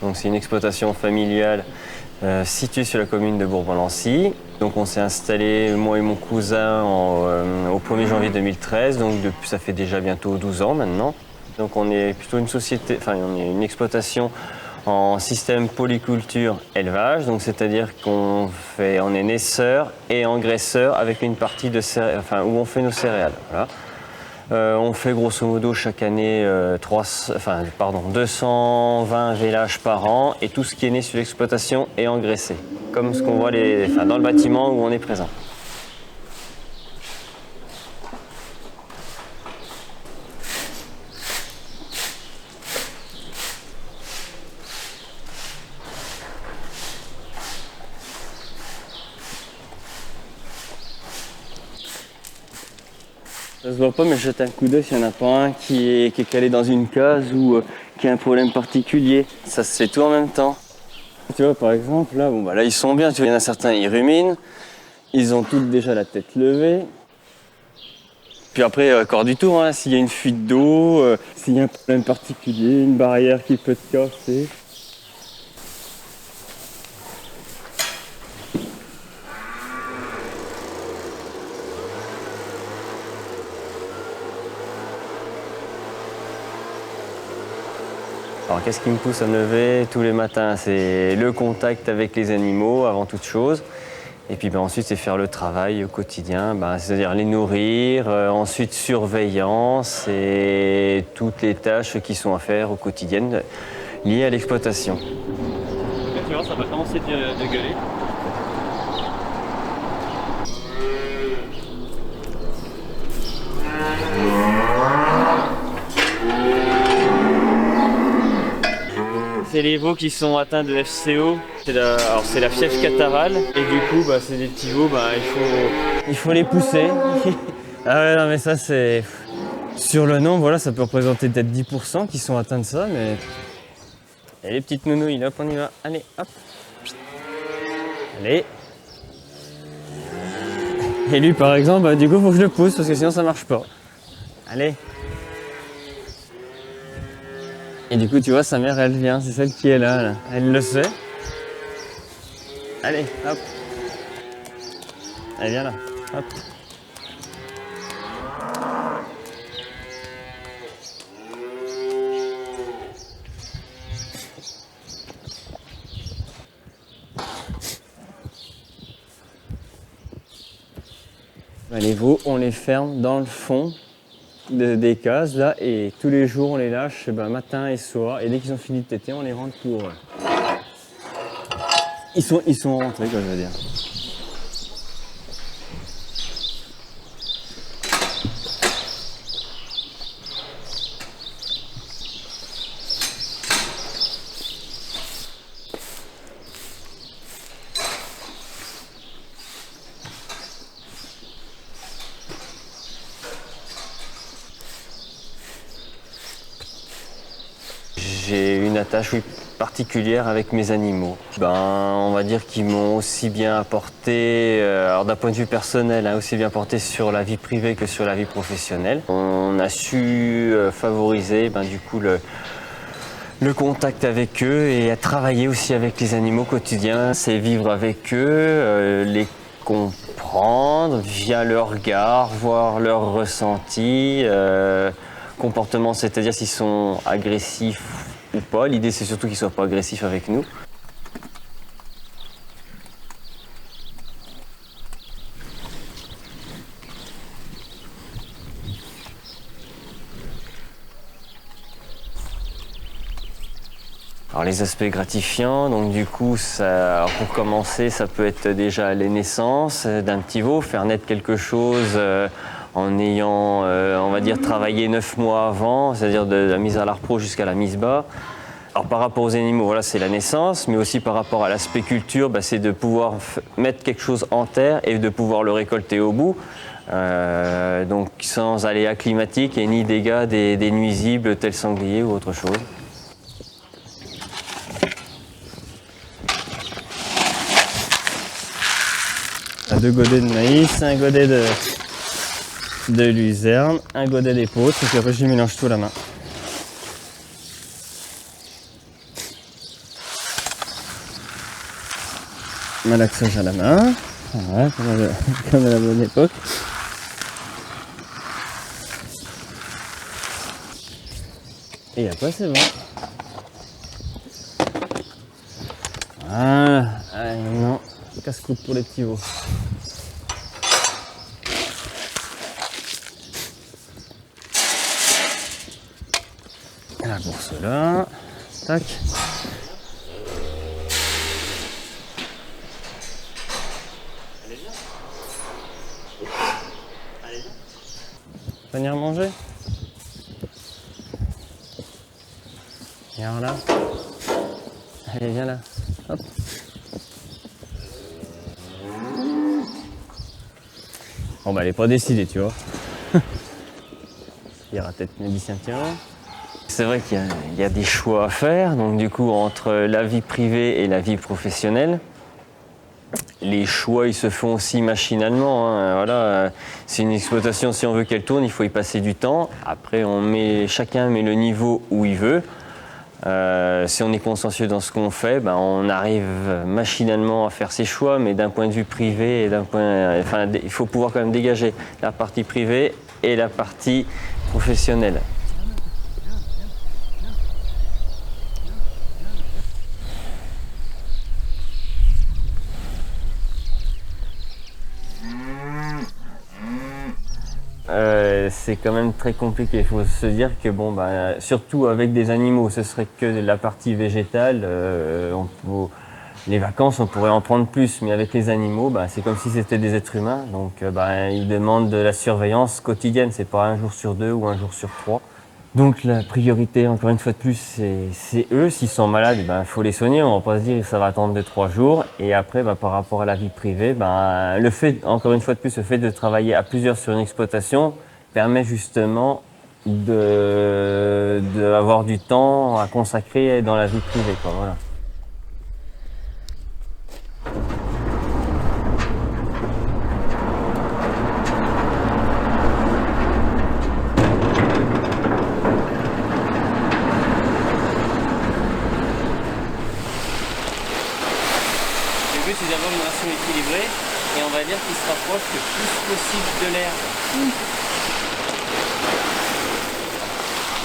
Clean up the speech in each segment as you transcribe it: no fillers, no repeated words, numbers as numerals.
Donc c'est une exploitation familiale située sur la commune de Bourbon-Lancy. Donc on s'est installé, moi et mon cousin, au 1er janvier 2013, donc depuis, ça fait déjà bientôt 12 ans maintenant. Donc on est plutôt une société, enfin on est une exploitation en système polyculture élevage, donc c'est-à-dire qu'on est naisseur et engraisseur avec une partie de où on fait nos céréales. Voilà. On fait grosso modo chaque année 220 vélages par an et tout ce qui est né sur l'exploitation est engraissé, comme ce qu'on voit dans le bâtiment où on est présent. Ça se voit pas, mais jette un coup d'œil s'il n'y en a pas un qui est calé dans une case ou qui a un problème particulier. Ça se fait tout en même temps. Tu vois, par exemple, là, là ils sont bien. Tu vois, il y en a certains, ils ruminent. Ils ont toutes déjà la tête levée. Puis après, corps du tour, hein, s'il y a une fuite d'eau, s'il y a un problème particulier, une barrière qui peut te casser. Alors qu'est-ce qui me pousse à me lever tous les matins? C'est le contact avec les animaux avant toute chose. Et puis ensuite c'est faire le travail au quotidien, c'est-à-dire les nourrir, ensuite surveillance et toutes les tâches qui sont à faire au quotidien liées à l'exploitation. Tu vois, ça va commencer de gueuler. C'est les veaux qui sont atteints de FCO. C'est la fièvre catarrhale. Et du coup, c'est des petits veaux, il faut les pousser. Ah ouais, non mais ça c'est... Sur le nombre, voilà, ça peut représenter peut-être 10% qui sont atteints de ça, mais... Et les petites nounouilles, hop, on y va. Allez, hop. Allez. Et lui, par exemple, du coup, faut que je le pousse, parce que sinon ça marche pas. Allez. Et du coup, tu vois, sa mère, elle vient, c'est celle qui est là. Elle le sait. Allez, hop. Elle vient là, hop. Les veaux, on les ferme dans le fond des cases là, et tous les jours on les lâche matin et soir, et dès qu'ils ont fini de téter, on les rentre pour... Ils sont rentrés, quoi, je veux dire. J'ai une attache particulière avec mes animaux. On va dire qu'ils m'ont aussi bien apporté, alors d'un point de vue personnel, aussi bien apporté sur la vie privée que sur la vie professionnelle. On a su favoriser du coup le contact avec eux et à travailler aussi avec les animaux quotidiens. C'est vivre avec eux, les comprendre via leur regard, voir leur ressenti, comportement, c'est-à-dire s'ils sont agressifs ou pas. L'idée, c'est surtout qu'ils ne soient pas agressifs avec nous. Alors les aspects gratifiants, donc du coup, pour commencer, ça peut être déjà les naissances d'un petit veau, faire naître quelque chose en ayant, on va dire, travaillé 9 mois avant, c'est-à-dire de la mise à l'arpro jusqu'à la mise bas. Alors par rapport aux animaux, voilà, c'est la naissance, mais aussi par rapport à l'aspect culture, c'est de pouvoir mettre quelque chose en terre et de pouvoir le récolter au bout. Donc sans aléas climatiques et ni dégâts des nuisibles tels sangliers ou autre chose. Deux godets de maïs, un godet de luzerne, un godet d'épaule, et puis après je mélange tout à la main. malaxage à la main, voilà, comme à la bonne époque. Et après c'est bon. Voilà, allez, maintenant, casse-croûte pour les petits veaux. La bourse là, tac. Venir manger. Viens là. Allez, viens là. Hop. Bon bah elle est pas décidée, tu vois. Il y aura peut-être médecin, tiens. C'est vrai qu'il y a des choix à faire, donc du coup entre la vie privée et la vie professionnelle. Les choix, ils se font aussi machinalement. Hein. Voilà, c'est une exploitation, si on veut qu'elle tourne, il faut y passer du temps. Après, chacun met le niveau où il veut. Si on est consciencieux dans ce qu'on fait, ben, on arrive machinalement à faire ses choix, mais d'un point de vue privé, il faut pouvoir quand même dégager la partie privée et la partie professionnelle. C'est quand même très compliqué. Il faut se dire que bon, surtout avec des animaux, ce serait que la partie végétale. Les vacances, on pourrait en prendre plus, mais avec les animaux, c'est comme si c'était des êtres humains. Donc, ils demandent de la surveillance quotidienne. C'est pas un jour sur 2 ou un jour sur 3. Donc la priorité, encore une fois de plus, c'est eux. S'ils sont malades, il faut les soigner. On va pas se dire que ça va attendre 2-3 jours. Et après, par rapport à la vie privée, le fait, encore une fois de plus, le fait de travailler à plusieurs sur une exploitation permet justement d'avoir du temps à consacrer dans la vie privée, quoi, voilà. Le but, c'est d'avoir une ration équilibrée et on va dire qu'il se rapproche le plus possible de l'air.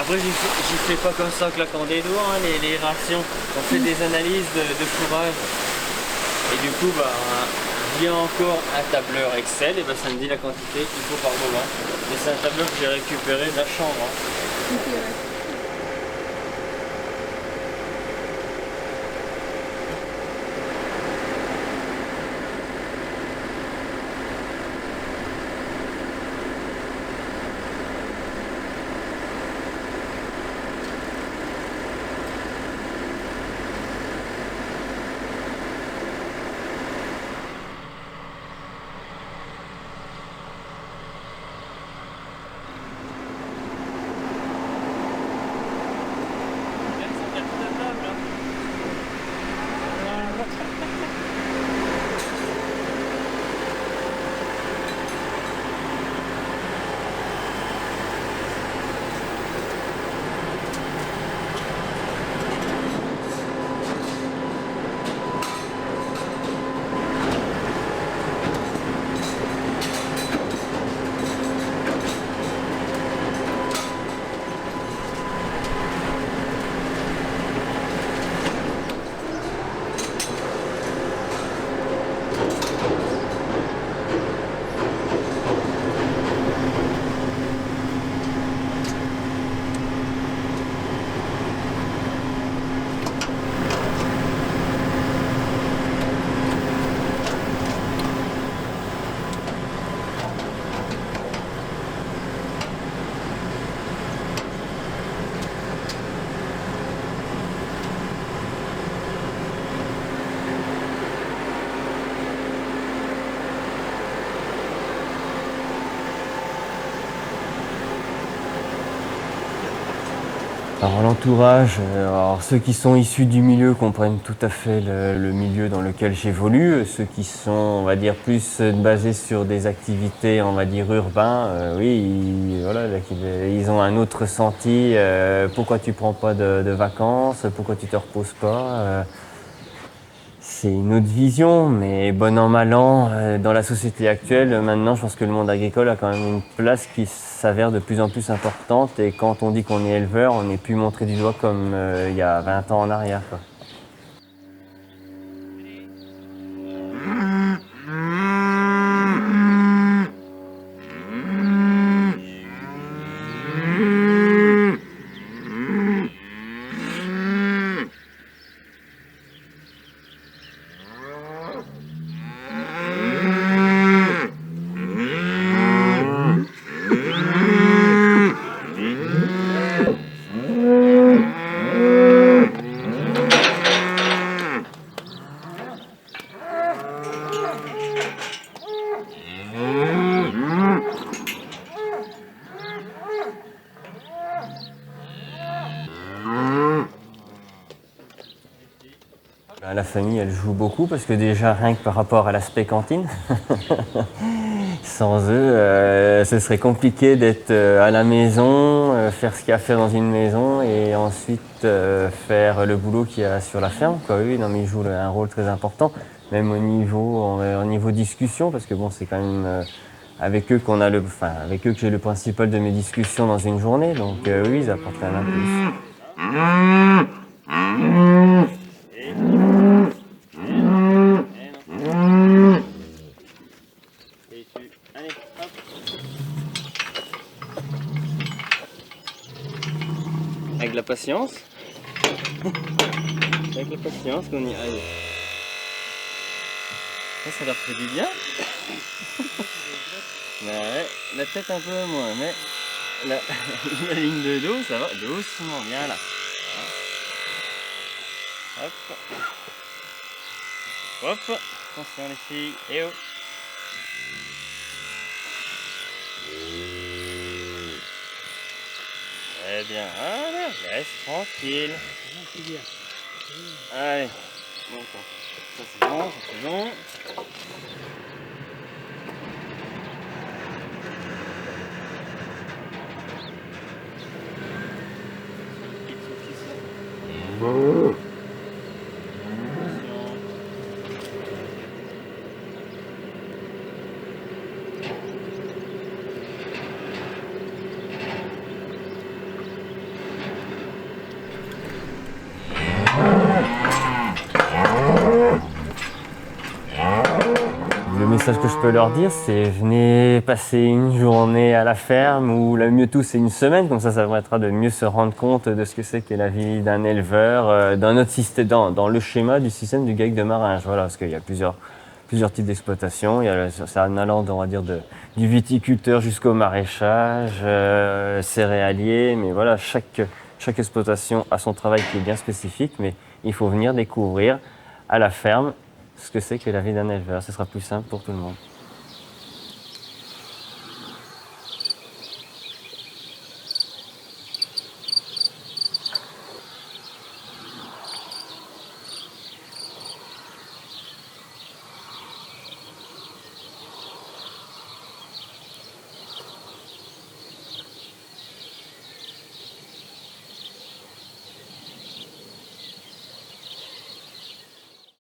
Après, j'y fais pas comme ça en claquant des doigts, hein, les rations. On fait des analyses de fourrage. Et du coup, vient encore un tableur Excel, et ça me dit la quantité qu'il faut par moment. Et c'est un tableur que j'ai récupéré de la chambre. Hein. Okay, ouais. Alors l'entourage, ceux qui sont issus du milieu comprennent tout à fait le milieu dans lequel j'évolue. Ceux qui sont, on va dire, plus basés sur des activités, on va dire, urbains, oui, ils ont un autre ressenti. Pourquoi tu prends pas de vacances? Pourquoi tu te reposes pas? c'est une autre vision, mais bon an, mal an, dans la société actuelle, maintenant, je pense que le monde agricole a quand même une place qui s'avère de plus en plus importante. Et quand on dit qu'on est éleveur, on n'est plus montré du doigt comme il y a 20 ans en arrière, quoi. La famille, elle joue beaucoup parce que déjà, rien que par rapport à l'aspect cantine, sans eux, ce serait compliqué d'être à la maison, faire ce qu'il y a à faire dans une maison et ensuite faire le boulot qu'il y a sur la ferme, quoi. Oui, non, mais ils jouent un rôle très important, même au niveau discussion, parce que bon, c'est quand même avec eux avec eux que j'ai le principal de mes discussions dans une journée, donc oui, ils apportent un plus. Allez, hop. Avec la patience. Avec la patience qu'on y aille. Ça leur fait du bien. Ouais, la tête un peu moins, mais la ligne de dos, ça va doucement, bien là. Hop. Hop. Attention les filles. Et oh. Très bien, voilà, laisse tranquille. Allez, bon, ça c'est bon, ça c'est bon. Le message que je peux leur dire, c'est venez passer une journée à la ferme ou le mieux tout c'est une semaine, comme ça permettra de mieux se rendre compte de ce que c'est qu'est la vie d'un éleveur, dans notre système, dans le schéma du système du GAEC de Maringe. Voilà, parce qu'il y a plusieurs types d'exploitation. C'est en allant, on va dire, du viticulteur jusqu'au maraîchage, céréalier, mais voilà, chaque exploitation a son travail qui est bien spécifique, mais il faut venir découvrir à la ferme ce que c'est que la vie d'un éleveur. Ce sera plus simple pour tout le monde.